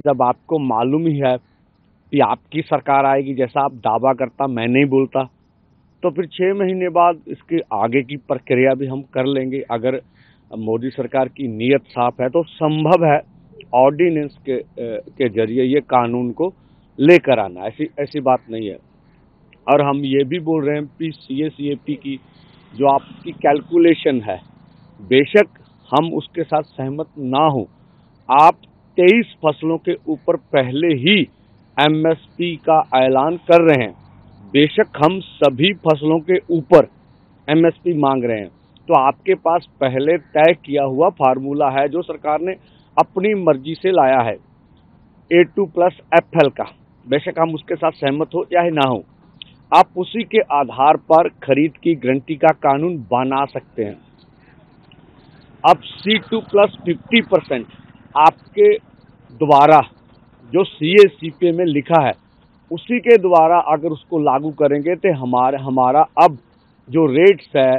जब आपको मालूम ही है कि आपकी सरकार आएगी, जैसा आप दावा करता मैं नहीं बोलता, तो फिर 6 महीने बाद इसके आगे की प्रक्रिया भी हम कर लेंगे। अगर मोदी सरकार की नीयत साफ है तो संभव है ऑर्डिनेंस के जरिए ये कानून को लेकर आना, ऐसी ऐसी बात नहीं है। और हम ये भी बोल रहे हैं कि CACP की जो आपकी कैलकुलेशन है, बेशक हम उसके साथ सहमत ना हो, आप 23 फसलों के ऊपर पहले ही MSP का ऐलान कर रहे हैं। बेशक हम सभी फसलों के ऊपर MSP मांग रहे हैं, तो आपके पास पहले तय किया हुआ फार्मूला है जो सरकार ने अपनी मर्जी से लाया है, A2+FL का। बेशक हम उसके साथ सहमत हो या ना हो, आप उसी के आधार पर खरीद की गारंटी का कानून बना सकते हैं। अब C2+50% आपके द्वारा जो CACP में लिखा है, उसी के द्वारा अगर उसको लागू करेंगे तो हमारा अब जो रेट्स है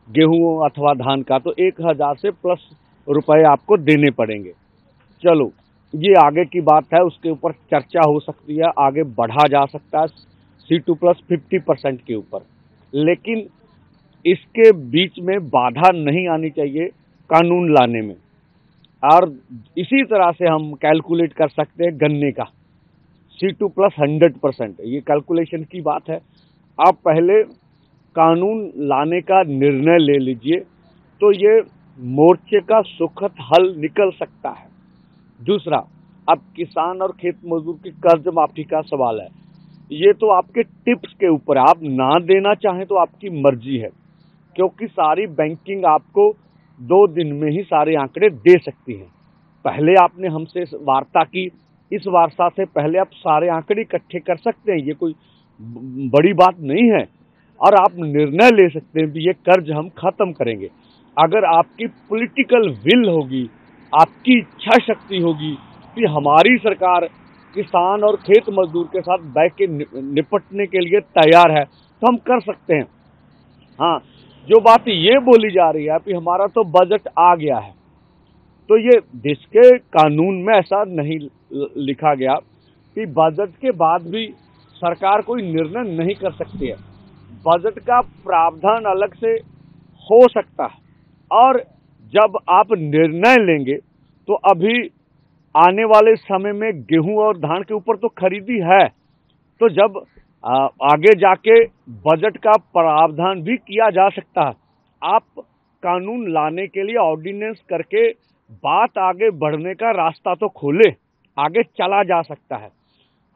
गेहूं अथवा धान का, तो 1000 से प्लस रुपए आपको देने पड़ेंगे। चलो ये आगे की बात है, उसके ऊपर चर्चा हो सकती है, आगे बढ़ा जा सकता है C2+50% के ऊपर, लेकिन इसके बीच में बाधा नहीं आनी चाहिए कानून लाने में। और इसी तरह से हम कैलकुलेट कर सकते हैं गन्ने का C2+100%, ये कैलकुलेशन की बात है। आप पहले कानून लाने का निर्णय ले लीजिए तो ये मोर्चे का सुखद हल निकल सकता है। दूसरा, अब किसान और खेत मजदूर की कर्ज माफी का सवाल है, ये तो आपके टिप्स के ऊपर है, आप ना देना चाहें तो आपकी मर्जी है, क्योंकि सारी बैंकिंग आपको 2 दिन में ही सारे आंकड़े दे सकती है। पहले आपने हमसे वार्ता की, इस वार्ता से पहले आप सारे आंकड़े इकट्ठे कर सकते हैं, ये कोई बड़ी बात नहीं है। और आप निर्णय ले सकते हैं कि ये कर्ज हम खत्म करेंगे। अगर आपकी पॉलिटिकल विल होगी, आपकी इच्छा शक्ति होगी कि हमारी सरकार किसान और खेत मजदूर के साथ बैठ के निपटने के लिए तैयार है, तो हम कर सकते हैं। हाँ, जो बात ये बोली जा रही है कि हमारा तो बजट आ गया है, तो ये देश के कानून में ऐसा नहीं लिखा गया कि बजट के बाद भी सरकार कोई निर्णय नहीं कर सकती है। बजट का प्रावधान अलग से हो सकता है, और जब आप निर्णय लेंगे तो अभी आने वाले समय में गेहूं और धान के ऊपर तो खरीदी है, तो जब आगे जाके बजट का प्रावधान भी किया जा सकता है। आप कानून लाने के लिए ऑर्डिनेंस करके बात आगे बढ़ने का रास्ता तो खोले, आगे चला जा सकता है।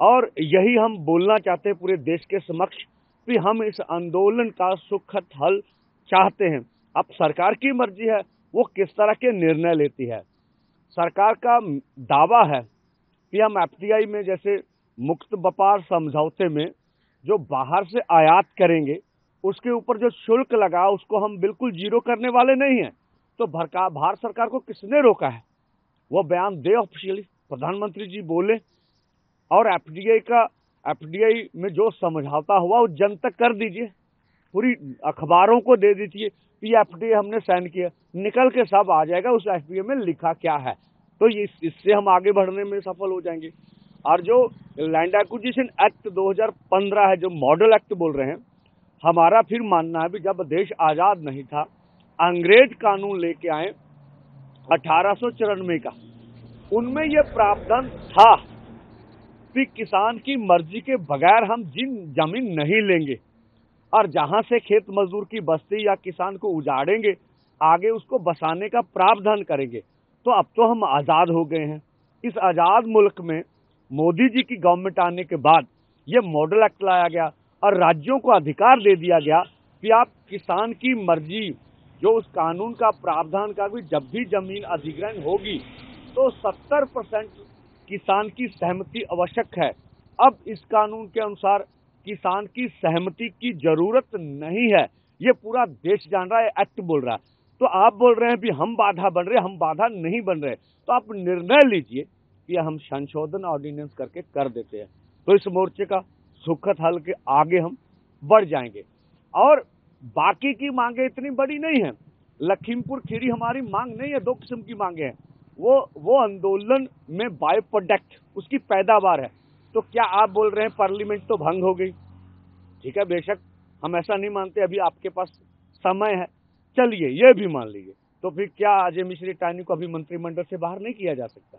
और यही हम बोलना चाहते हैं पूरे देश के समक्ष कि हम इस आंदोलन का सुखद हल चाहते हैं। अब सरकार की मर्जी है वो किस तरह के निर्णय लेती है। सरकार का दावा है कि हम FTA में, जैसे मुक्त व्यापार समझौते में, जो बाहर से आयात करेंगे उसके ऊपर जो शुल्क लगा उसको हम बिल्कुल जीरो करने वाले नहीं हैं। तो भारत सरकार को किसने रोका है? वो बयान दे ऑफिशियली, प्रधानमंत्री जी बोले, और FDI में जो समझौता हुआ वो जन तक कर दीजिए, पूरी अखबारों को दे दीजिए कि FDI हमने साइन किया, निकल के सब आ जाएगा उस FDI में लिखा क्या है। तो इससे हम आगे बढ़ने में सफल हो जाएंगे। और जो लैंड एक्विजिशन एक्ट 2015 है, जो मॉडल एक्ट बोल रहे हैं, हमारा फिर मानना है कि जब देश आजाद नहीं था, अंग्रेज कानून लेके आए 1894 का, उनमें यह प्रावधान था कि किसान की मर्जी के बगैर हम जमीन नहीं लेंगे, और जहां से खेत मजदूर की बस्ती या किसान को उजाड़ेंगे आगे उसको बसाने का प्रावधान करेंगे। तो अब तो हम आजाद हो गए हैं। इस आजाद मुल्क में मोदी जी की गवर्नमेंट आने के बाद ये मॉडल एक्ट लाया गया और राज्यों को अधिकार दे दिया गया कि आप किसान की मर्जी, जो उस कानून का प्रावधान का भी, जब भी जमीन अधिग्रहण होगी तो 70% किसान की सहमति आवश्यक है। अब इस कानून के अनुसार किसान की सहमति की जरूरत नहीं है, ये पूरा देश जान रहा है, एक्ट बोल रहा है। तो आप बोल रहे हैं कि हम बाधा बन रहे, हम बाधा नहीं बन रहे, तो आप निर्णय लीजिए कि हम संशोधन ऑर्डिनेंस करके कर देते हैं, तो इस मोर्चे का सुखद हल के आगे हम बढ़ जाएंगे। और बाकी की मांगे इतनी बड़ी नहीं है, लखीमपुर खीरी हमारी मांग नहीं है, 2 किस्म की मांगे हैं। वो आंदोलन में बाय प्रोडक्ट उसकी पैदावार है। तो क्या आप बोल रहे हैं पार्लियामेंट तो भंग हो गई? ठीक है, बेशक हम ऐसा नहीं मानते, अभी आपके पास समय है, चलिए ये भी मान लीजिए। तो फिर क्या अजय मिश्री टानी को अभी मंत्रिमंडल से बाहर नहीं किया जा सकता?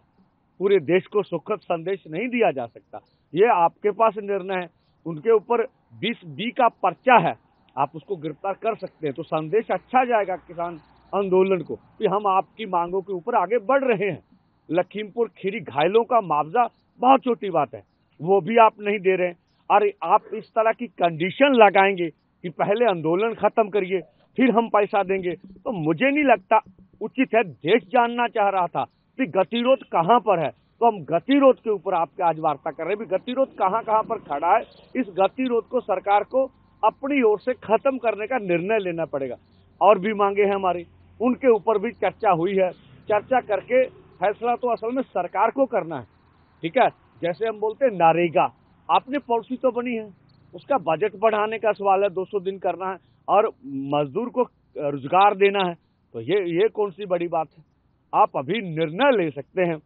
पूरे देश को सुखद संदेश नहीं दिया जा सकता? ये आपके पास निर्णय है। उनके ऊपर 20B का पर्चा है, आप उसको गिरफ्तार कर सकते हैं, तो संदेश अच्छा जाएगा किसान आंदोलन को कि हम आपकी मांगों के ऊपर आगे बढ़ रहे हैं। लखीमपुर खीरी घायलों का मुआवजा बहुत छोटी बात है, वो भी आप नहीं दे रहे हैं। और आप इस तरह की कंडीशन लगाएंगे कि पहले आंदोलन खत्म करिए फिर हम पैसा देंगे, तो मुझे नहीं लगता उचित है। देश जानना चाह रहा था कि गतिरोध कहां पर है, तो हम गतिरोध के ऊपर आपके आज वार्ता कर रहे हैं। गतिरोध कहां कहां पर खड़ा है, इस गतिरोध को सरकार को अपनी ओर से खत्म करने का निर्णय लेना पड़ेगा। और भी मांगे हैं हमारी, उनके ऊपर भी चर्चा हुई है। चर्चा करके फैसला तो असल में सरकार को करना है, ठीक है। जैसे हम बोलते हैं नरेगा, आपने पॉलिसी तो बनी है, उसका बजट बढ़ाने का सवाल है, 200 दिन करना है और मजदूर को रोजगार देना है, तो ये कौन सी बड़ी बात है? आप अभी निर्णय ले सकते हैं,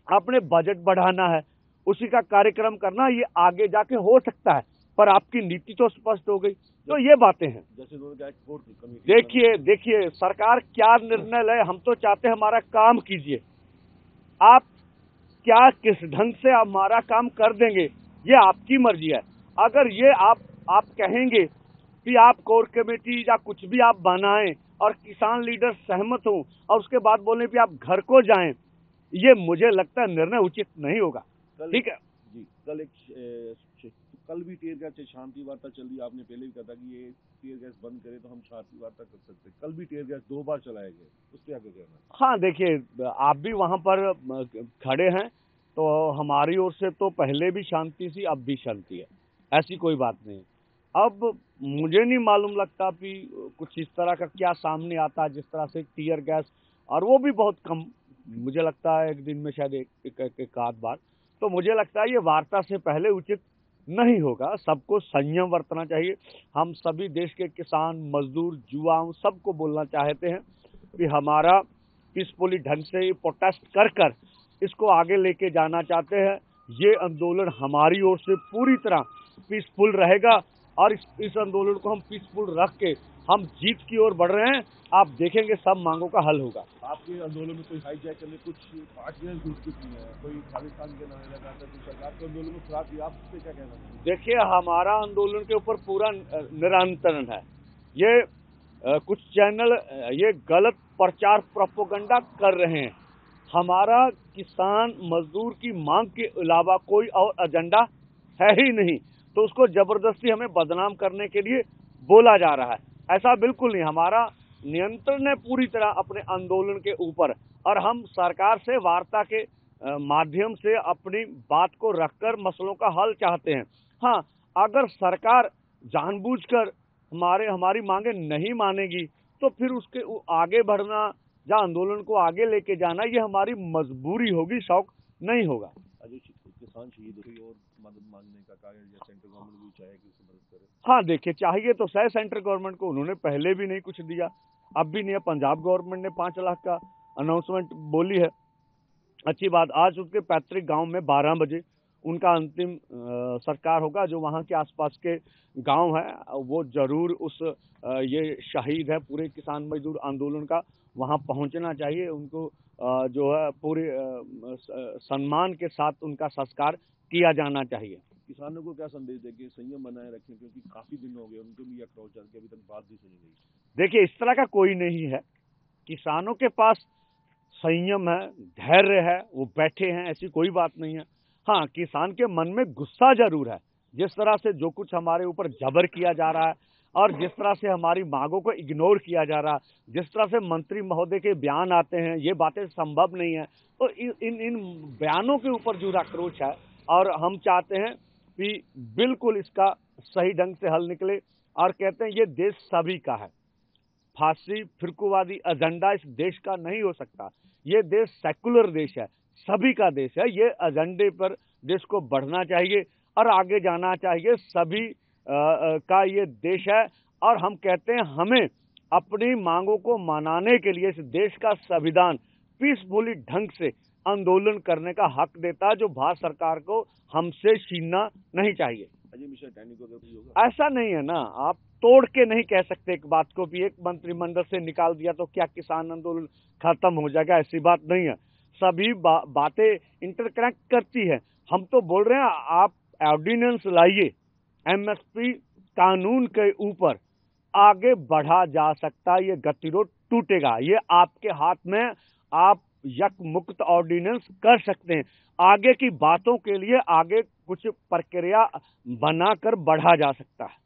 आपने बजट बढ़ाना है, उसी का कार्यक्रम करना, ये आगे जाके हो सकता है, पर आपकी नीति तो स्पष्ट हो गई। तो ये बातें हैं। जैसे देखिए सरकार क्या निर्णय ले, हम तो चाहते हैं हमारा काम कीजिए। आप क्या किस ढंग से हमारा काम कर देंगे ये आपकी मर्जी है। अगर ये आप कहेंगे कि आप कोर कमेटी या कुछ भी आप बनाएं और किसान लीडर सहमत हो और उसके बाद बोले कि आप घर को जाएं, ये मुझे लगता है निर्णय उचित नहीं होगा। ठीक है जी, कल भी टीयर गैस से शांति वार्ता चल रही है। आपने पहले भी कहा था कि ये टीयर गैस बंद करे तो हम शांति वार्ता कर सकते हैं। कल भी टीयर गैस 2 बार चलाए गए, उस पर आगे कहना है? हाँ, देखिए आप भी वहां पर खड़े हैं, तो हमारी ओर से तो पहले भी शांति थी, अब भी शांति है, ऐसी कोई बात नहीं। अब मुझे नहीं मालूम लगता कि कुछ इस तरह का क्या सामने आता है, जिस तरह से टीयर गैस, और वो भी बहुत कम, मुझे लगता है एक दिन में शायद एक आध बार। तो मुझे लगता है ये वार्ता से पहले उचित नहीं होगा। सबको संयम बरतना चाहिए। हम सभी देश के किसान, मजदूर, युवाओं सबको बोलना चाहते हैं कि हमारा पीसफुली ढंग से प्रोटेस्ट कर इसको आगे लेके जाना चाहते हैं। ये आंदोलन हमारी ओर से पूरी तरह पीसफुल रहेगा और इस आंदोलन को हम पीसफुल रख के हम जीत की ओर बढ़ रहे हैं। आप देखेंगे सब मांगों का हल होगा। आपके आंदोलन में कोई हाईजैक करने कुछ पार्टियां जुड़ चुकी हैं, कोई खालिस्तान के नारे लगाता है, सरकार के आंदोलन में खिलाफ भी, आप इससे क्या कहना चाहते हैं? देखिए हमारा आंदोलन के ऊपर पूरा निरंतरण है। ये कुछ चैनल ये गलत प्रचार प्रोपेगेंडा कर रहे हैं। हमारा किसान मजदूर की मांग के अलावा कोई और एजेंडा है ही नहीं, तो उसको जबरदस्ती हमें बदनाम करने के लिए बोला जा रहा है। ऐसा बिल्कुल नहीं, हमारा नियंत्रण है पूरी तरह अपने आंदोलन के ऊपर, और हम सरकार से वार्ता के माध्यम से अपनी बात को रखकर मसलों का हल चाहते हैं। हाँ, अगर सरकार जानबूझकर हमारी मांगे नहीं मानेगी तो फिर उसके आगे बढ़ना या आंदोलन को आगे लेके जाना ये हमारी मजबूरी होगी, शौक नहीं होगा। किसान शहीद कोई और मदद मांगने का कार्य या सेंट्रल गवर्नमेंट भी चाहे कि उससे मदद करे? हाँ देखिए, चाहिए तो सही सेंट्रल गवर्नमेंट को, उन्होंने पहले भी नहीं कुछ दिया, अब भी नहीं है। पंजाब गवर्नमेंट ने 5 लाख का अनाउंसमेंट बोली है, अच्छी बात। आज उसके पैतृक गांव में 12 बजे उनका अंतिम संस्कार होगा। जो वहाँ के आसपास के गांव है वो जरूर उस ये शहीद है पूरे किसान मजदूर आंदोलन का, वहाँ पहुँचना चाहिए। उनको जो है पूरे सम्मान के साथ उनका संस्कार किया जाना चाहिए। किसानों को क्या संदेश देंगे? संयम बनाए रखें, क्योंकि काफी दिन हो गए उनको भी अक्रोश चल के अभी तक बात भी सुनी गई। देखिए इस तरह का कोई नहीं है, किसानों के पास संयम है, धैर्य है, वो बैठे हैं, ऐसी कोई बात नहीं है। हाँ, किसान के मन में गुस्सा जरूर है, जिस तरह से जो कुछ हमारे ऊपर जबर किया जा रहा है और जिस तरह से हमारी मांगों को इग्नोर किया जा रहा है, जिस तरह से मंत्री महोदय के बयान आते हैं, ये बातें संभव नहीं है। तो इन बयानों के ऊपर जो आक्रोश है, और हम चाहते हैं कि बिल्कुल इसका सही ढंग से हल निकले। और कहते हैं ये देश सभी का है, फांसी फिरकूवादी एजेंडा इस देश का नहीं हो सकता। ये देश सेकुलर देश है, सभी का देश है। ये एजेंडे पर देश को बढ़ना चाहिए और आगे जाना चाहिए, सभी का ये देश है। और हम कहते हैं हमें अपनी मांगों को मनाने के लिए इस देश का संविधान पीसफुली ढंग से आंदोलन करने का हक देता है, जो भारत सरकार को हमसे छीनना नहीं चाहिए। अजय मिश्रा टहनी को अगर होगा ऐसा नहीं है ना, आप तोड़ के नहीं कह सकते एक बात को भी एक मंत्रिमंडल से निकाल दिया तो क्या किसान आंदोलन खत्म हो जाएगा, ऐसी बात नहीं है। सभी बातें इंटरकनेक्ट करती है। हम तो बोल रहे हैं आप ऑर्डिनेंस लाइए, एमएसपी कानून के ऊपर आगे बढ़ा जा सकता है, ये गतिरोध टूटेगा, ये आपके हाथ में। आप यक मुक्त ऑर्डिनेंस कर सकते हैं। आगे की बातों के लिए आगे कुछ प्रक्रिया बनाकर बढ़ा जा सकता है।